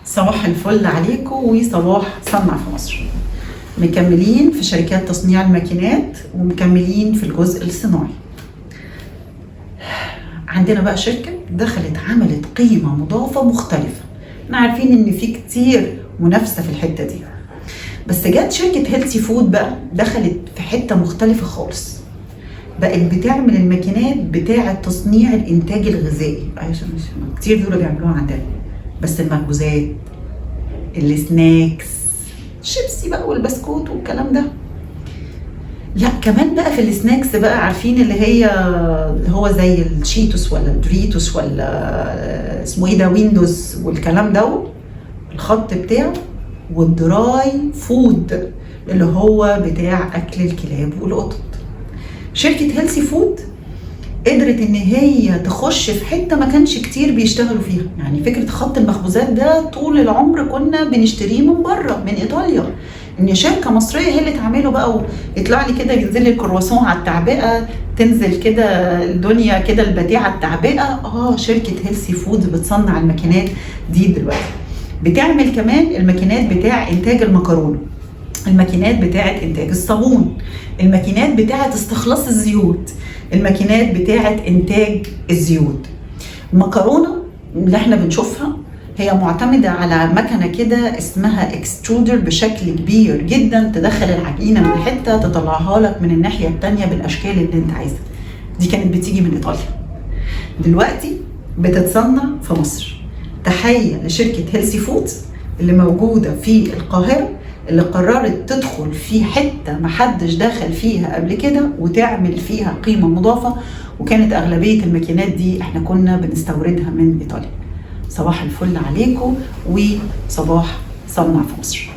صباح الفل عليكم وصباح صنع في مصر. مكملين في شركات تصنيع الماكينات ومكملين في الجزء الصناعي. عندنا بقى شركة دخلت عملت قيمة مضافة مختلفة. احنا عارفين ان في كتير منافسة في الحتة دي، بس جت شركة هيلثي فود بقى دخلت في حتة مختلفة خالص. بقت بتعمل الماكينات بتاعة تصنيع الانتاج الغذائي. عشان كتير دول بيعملوها عندنا، بس المخبوزات، السناكس، الشيبسي بقى والبسكوت والكلام ده. لا كمان بقى في السناكس بقى، عارفين اللي هو زي الشيتوس ولا الدوريتوس ولا اسمه ايه ده، ويندوز والكلام ده، الخط بتاعه، والدراي فود اللي هو بتاع اكل الكلاب والقطط. شركة هيلثي فود قدرت ان هي تخش في حته ما كانش كتير بيشتغلوا فيها. يعني فكره خط المخبوزات ده طول العمر كنا بنشتريه من بره، من ايطاليا. ان شركه مصريه هي اللي تعمله بقى، ويطلع لي كده ينزل لي الكرواسون على التعبئه، تنزل كده الدنيا كده الباتيه على التعبئه. شركه هيلثي فود بتصنع الماكينات دي دلوقتي. بتعمل كمان الماكينات بتاع انتاج المكرونه، الماكينات بتاعه انتاج الصابون، الماكينات بتاعه استخلاص الزيوت، الماكينات بتاعه انتاج الزيوت. المكرونه اللي احنا بنشوفها هي معتمده على مكنه كده اسمها اكسترودر بشكل كبير جدا، تدخل العجينه من حته تطلعها لك من الناحيه الثانيه بالاشكال اللي انت عايزها. دي كانت بتيجي من ايطاليا، دلوقتي بتتصنع في مصر. تحيه لشركه هيلثي فود اللي موجوده في القاهره، اللي قررت تدخل في حتة محدش دخل فيها قبل كده وتعمل فيها قيمة مضافة. وكانت أغلبية الماكينات دي احنا كنا بنستوردها من إيطاليا. صباح الفل عليكم وصباح صنع في مصر.